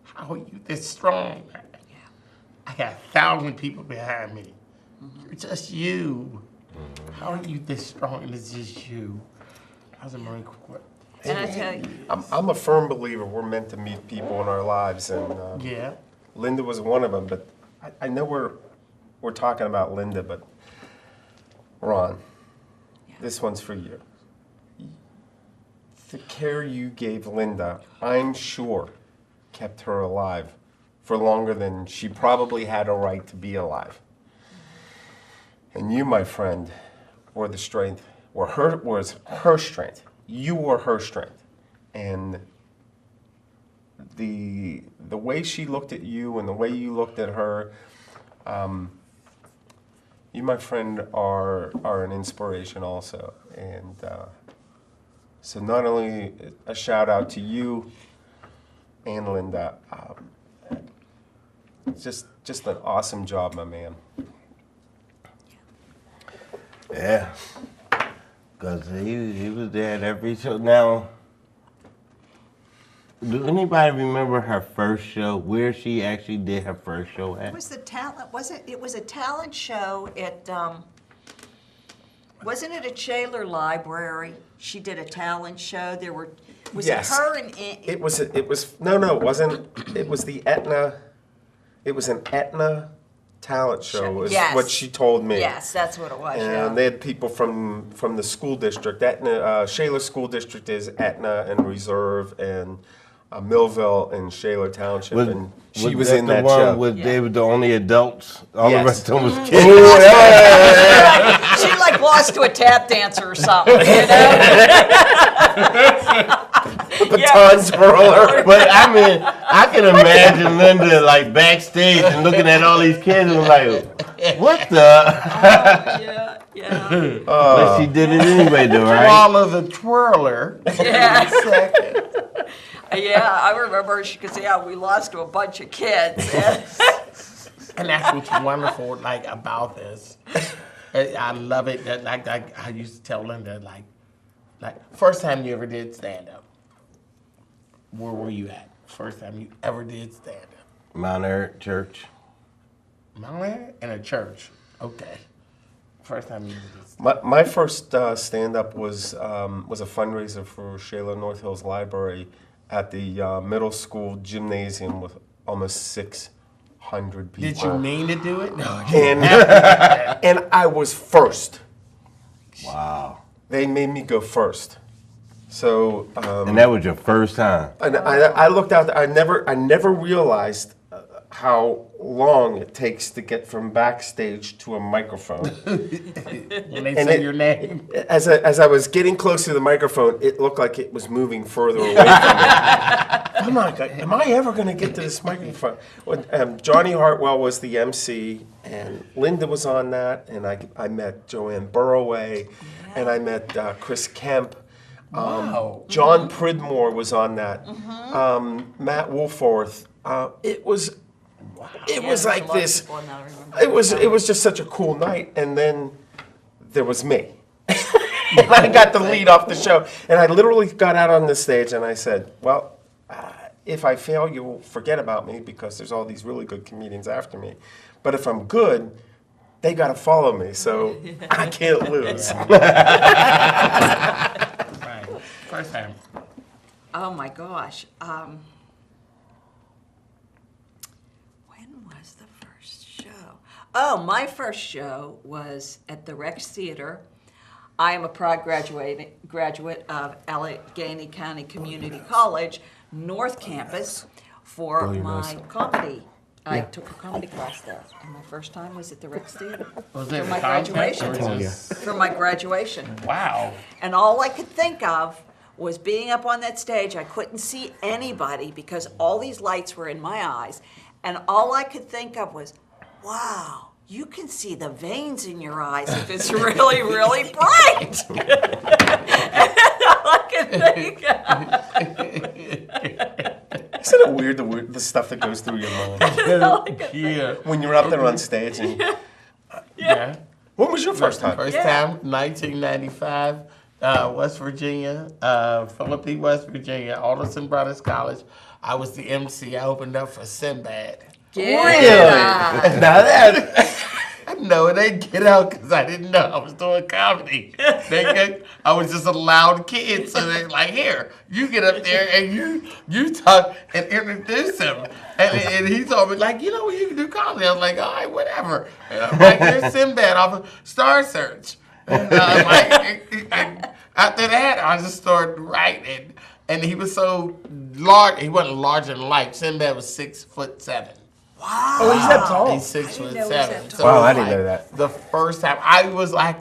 S6: "How are you this strong?" I got 1,000 people behind me. You're just you. How are you this strong and it's just you? I was a Marine Corps.
S4: And I tell you,
S3: I'm a firm believer we're meant to meet people in our lives, and
S6: Yeah.
S3: Linda was one of them. But I know we're talking about Linda, but Ron, this one's for you. The care you gave Linda, I'm sure, kept her alive for longer than she probably had a right to be alive. And you, my friend, were the strength, was her strength. You were her strength. And the way she looked at you and the way you looked at her, you, my friend, are an inspiration also. And so not only a shout out to you and Linda, just an awesome job, my man.
S2: Yeah, because he was there at every show. Now, do anybody remember her first show? Where she actually did her first show at?
S4: it was the talent. It was a talent show at. Wasn't it at Shaler Library? She did a talent show. There were. Was
S3: Yes.
S4: it her and?
S3: It was no, it wasn't. It was the Etna. It was an Etna talent show, is
S4: Yes.
S3: what she told me.
S4: Yes, that's what it was.
S3: And they had people from the school district. Etna, Shaler School District is Etna and Reserve, and Millville and Shaler Township, and she was in that show.
S2: They were the only adults. All
S3: Yes.
S2: the rest of them was kids.
S4: She like lost to a tap dancer or something, you know?
S3: Baton twirler.
S2: But I mean, I can imagine Linda like backstage and looking at all these kids and like, what the?
S4: Yeah.
S2: But she did it anyway, though, right?
S6: Twirler the twirler.
S4: Yeah. Yeah, I remember she could say, "Yeah, we lost to a bunch of kids."
S6: And that's what's wonderful, like, about this. I love it. That like I used to tell Linda, like first time you ever did stand up. Where were you at? First time you ever did stand up?
S2: Mount Eric Church.
S6: Mount Eric? In a church. Okay. First time you did stand
S3: My first stand-up was a fundraiser for Shaler North Hills Library at the middle school gymnasium with almost 600 people.
S6: Did you mean to do it? No.
S3: And I was first.
S2: Wow.
S3: They made me go first. So
S2: And that was your first time.
S3: and I looked out. I never realized how long it takes to get from backstage to a microphone.
S6: When they
S3: And
S6: say
S3: it-
S6: your name.
S3: As I was getting close to the microphone, it looked like it was moving further away from me. I'm like, am I ever going to get to this microphone? When, Johnny Hartwell was the MC, and Linda was on that, and I met Joanne Burroway, and I met Chris Kemp.
S6: Wow.
S3: John Pridmore was on that. Matt Woolforth. It was like this. It was just such a cool night, and then there was me. And I got the lead off the show, and I literally got out on the stage and I said, "Well, if I fail, you'll forget about me because there's all these really good comedians after me. But if I'm good, they got to follow me, so I can't lose."
S6: Right. First time.
S4: Oh my gosh. When was the first show? Oh, my first show was at the Rex Theater. I am a proud graduate of Allegheny County Community College, North Campus, for my comedy. I took a comedy class there, and my first time was at the Rex Theater
S6: Was it
S4: for my
S6: contact
S4: graduation.
S6: or just-
S4: For my graduation.
S6: Wow.
S4: And all I could think of was being up on that stage. I couldn't see anybody because all these lights were in my eyes. And all I could think of was, wow, you can see the veins in your eyes if it's really, really bright. And all I could think
S3: Isn't it weird the stuff that goes through your mind
S6: Yeah.
S3: when you're up there on stage? And
S6: Yeah.
S3: when was your first time?
S6: First
S4: Yeah.
S6: time, 1995, West Virginia, Philippi, West Virginia, Alderson Brothers College. I was the MC. I opened up for Sinbad.
S4: Yeah.
S6: Now that I know they get out because I didn't know I was doing comedy. I was just a loud kid, so they like, here, you get up there and you talk and introduce him. And he told me like, you know, you can do comedy. I was like, all right, whatever. And I'm like, here's Sinbad off of Star Search. And and after that, I just started writing. And he was so large. He wasn't larger than life. Sinbad was 6'7".
S4: Wow.
S3: Oh, he's that tall.
S6: He's 6'7".
S4: know he was that
S6: So
S4: tall.
S3: Wow, I
S6: it was
S3: didn't know
S6: like
S3: that.
S6: The first time I was like,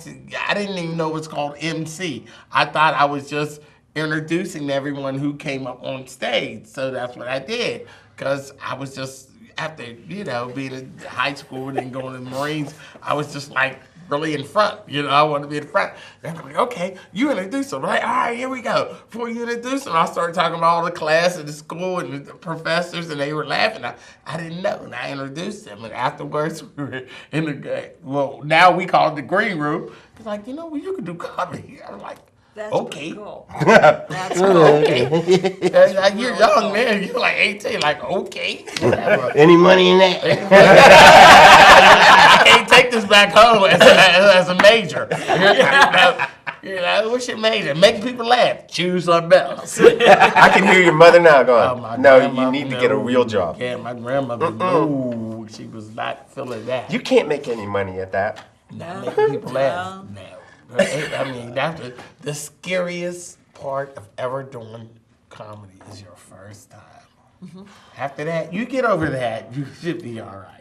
S6: I didn't even know what's called MC. I thought I was just introducing everyone who came up on stage. So that's what I did. Because I was just, after, you know, being in high school and then going to the Marines, I was just like really in front. You know, I wanted to be in front. And I'm like, okay, you introduce them, right? All right, here we go. Before you introduce them, I started talking about all the class and the school and the professors, and they were laughing. I didn't know, and I introduced them. And afterwards, we were in the, well, now we call it the green room. It's like, you know, well, you can do comedy. I'm like,
S4: That's
S6: okay.
S4: pretty cool. That's cool.
S6: Okay. Like, you're young, man. You're like 18. Like, okay. Whatever.
S2: Any money in that?
S6: I can't take this back home as a major. You know, what's your major? Making people laugh. Choose something else.
S3: I can hear your mother now
S6: Oh,
S3: going,
S6: my
S3: no, you
S6: grandma-
S3: need to get a real job.
S6: Yeah, my grandmother, no, she was not feeling that.
S3: You can't make any money at that.
S6: Not making people laugh. No. I mean, that's the scariest part of ever doing comedy is your first time.
S4: Mm-hmm.
S6: After that, you get over that, you should be all right.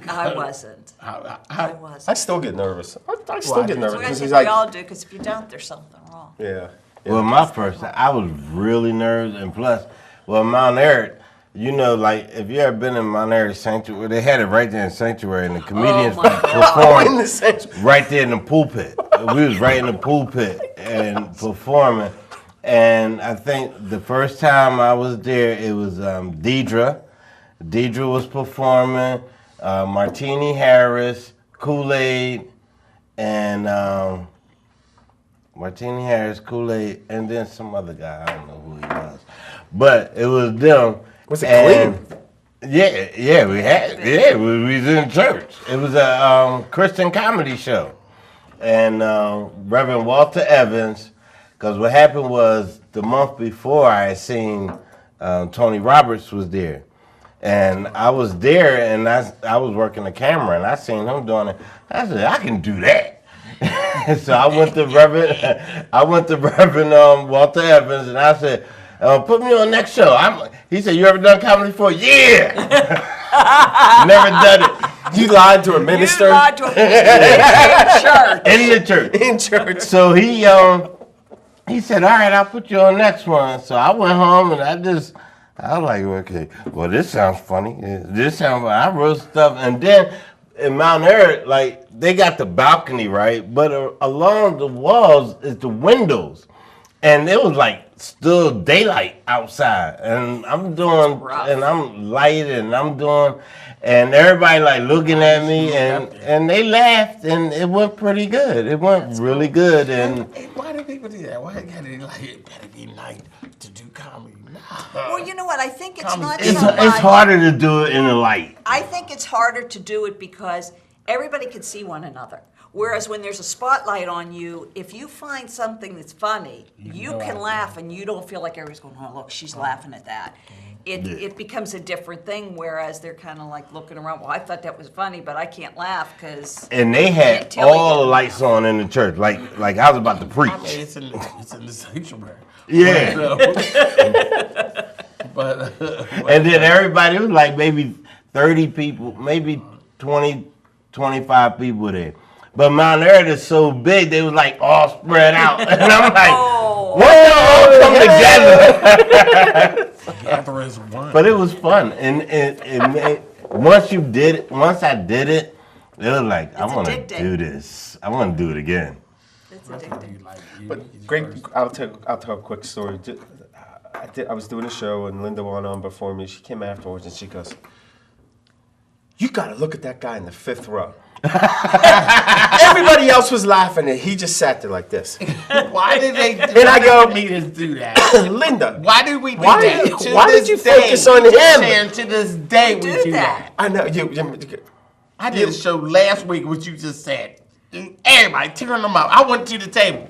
S4: I wasn't. I
S3: I
S4: wasn't.
S3: still get nervous. I still
S6: Why?
S3: get nervous
S4: Well, I
S3: because
S4: think
S3: he's
S4: we
S3: like,
S4: all do, because if you don't, there's something wrong.
S3: yeah.
S2: Well, my first time, I was really nervous, and plus, well, Mount Airy, you know, like, if you ever been in Mount Airy Sanctuary, they had it right there in Sanctuary, and the comedians
S4: my God.
S2: performed
S3: In the sanctuary.
S2: right there in the pulpit. We was right in the pulpit and performing. And I think the first time I was there, it was Deidre. Deidre was performing, Martini Harris, Kool-Aid, and Martini Harris, Kool-Aid, and then some other guy. I don't know who he was. But it was them.
S3: Was it
S2: and Yeah, we was in church. It was a Christian comedy show. And Reverend Walter Evans, because what happened was the month before I had seen Tony Roberts was there. And I was there and I was working the camera and I seen him doing it. I said, I can do that. So I went to Reverend Walter Evans and I said, put me on next show. He said, you ever done comedy before? Yeah. Never done it.
S3: You lied to a minister?
S4: You lied to a church.
S2: In the church.
S3: In church.
S2: So he said, all right, I'll put you on next one. So I went home and I was like, okay, well, this sounds funny. I wrote stuff. And then in Mount Airy, like, they got the balcony, right? But along the walls is the windows. And it was like still daylight outside. And I'm doing, and I'm lighting, and I'm doing, and everybody like looking at me, and they laughed, and it went pretty good. It went really good. And
S6: why do people do that? Why gotta like it better be night to do comedy? Nah.
S4: Well, you know what? I think it's not
S2: it's
S4: so much.
S2: harder to do it in the light.
S4: I think it's harder to do it because everybody can see one another. Whereas when there's a spotlight on you, if you find something that's funny, you can laugh and you don't feel like everybody's going, oh, look, she's laughing at that. It becomes a different thing, whereas they're kind of like looking around, well, I thought that was funny, but I can't laugh because...
S2: And they had all the lights on in the church, like I was about to preach.
S6: I mean, it's in the sanctuary.
S2: Yeah.
S6: But
S2: and then everybody, it was like maybe 30 people, maybe 20, 25 people there. But Mount Airy is so big, they was like all spread out. And I'm like, what y'all come together?
S6: Together as one.
S2: But it was fun. And once I did it, it was like, I want to do this. I want to do it again.
S4: It's addicting.
S3: But great, I'll tell a quick story. I was doing a show and Linda went on before me. She came afterwards and she goes, you gotta look at that guy in the 5th row. Everybody else was laughing and he just sat there like this.
S6: Why did they me to do that?
S3: Linda.
S6: Why did we do that?
S3: Why did you focus on him?
S6: And to this day we do that.
S3: I know.
S6: I did a show last week, what you just said. Everybody tearing them up. I went to the table.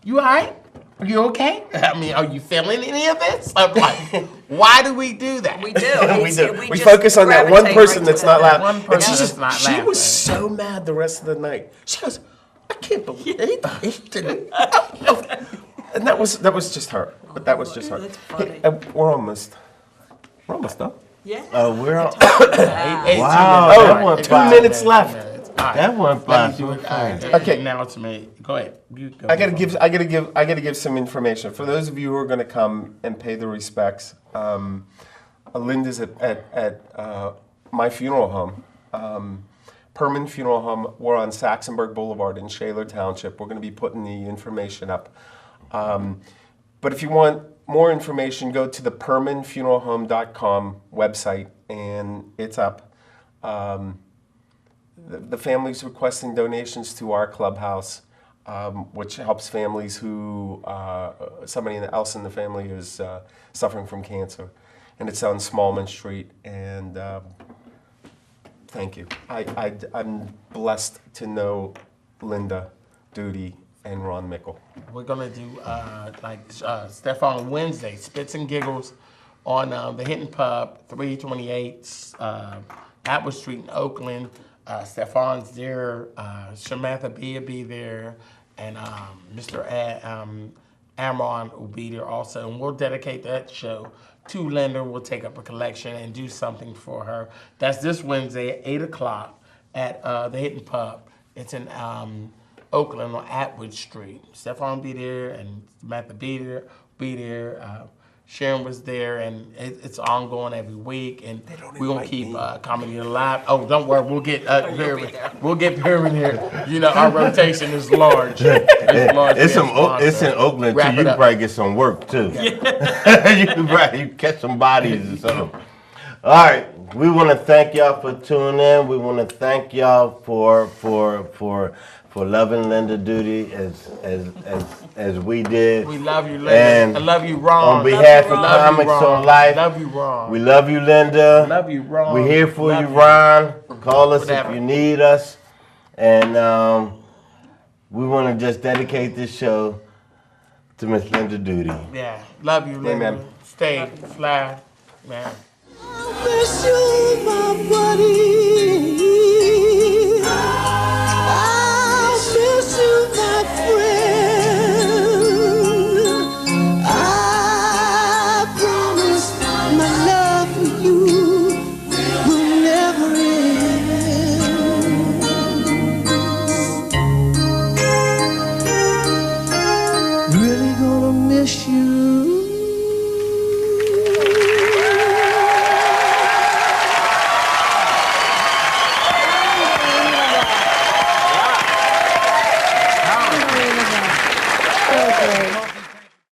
S6: You all right? Are you okay? I mean, are you feeling any of this? I'm like, why do we do that?
S4: We do.
S3: We focus on that one person that's not laughing.
S6: One person that's not laughing.
S3: She was so mad the rest of the night. She goes, I can't believe it. And that was just her. But that was just her.
S4: That's funny.
S3: Hey, we're almost done.
S4: Yeah.
S2: We're on.
S3: Wow. 2 minutes left.
S2: That one fast.
S3: Okay,
S6: now it's me. Go ahead. You go.
S3: I gotta give some information for those of you who are gonna come and pay the respects. Linda's at my funeral home, Perman Funeral Home. We're on Saxonburg Boulevard in Shaler Township. We're gonna be putting the information up. But if you want more information, go to the PermanFuneralHome.com website, and it's up. The family's requesting donations to our clubhouse, which helps families who, somebody else in the family is suffering from cancer. And it's on Smallman Street, and thank you. I'm blessed to know Linda Duty and Ron Mickle.
S6: We're gonna do Stefan Wednesday, Spits and Giggles on the Hinton Pub, 328 Atwood Street in Oakland. Stefan's there, Samantha B will be there, and Mr. Amron will be there also. And we'll dedicate that show to Linda. We'll take up a collection and do something for her. That's this Wednesday at 8 o'clock at the Hinton Pub. It's in Oakland on Atwood Street. Stefan will be there, and Samantha be there. Sharon was there, and it's ongoing every week, and we're gonna keep comedy alive. Oh, don't worry, we'll get Perry here. You know, our rotation is large.
S2: It's in Oakland too. You can probably get some work too. Yeah. you can catch some bodies or something. All right, we want to thank y'all for tuning in. We want to thank y'all for loving Linda Duty as we did.
S6: We love you, Linda.
S2: And
S6: I love you, Ron.
S2: On behalf of Comics on Life,
S6: love you, Ron.
S2: We love you, Linda.
S6: Love you, Ron.
S2: We're here for you, Ron. Call us if you need us. And we want to just dedicate this show to Miss Linda Duty.
S6: Yeah, love you, Linda.
S3: Amen.
S6: Stay fly, man.
S1: I miss you, my buddy.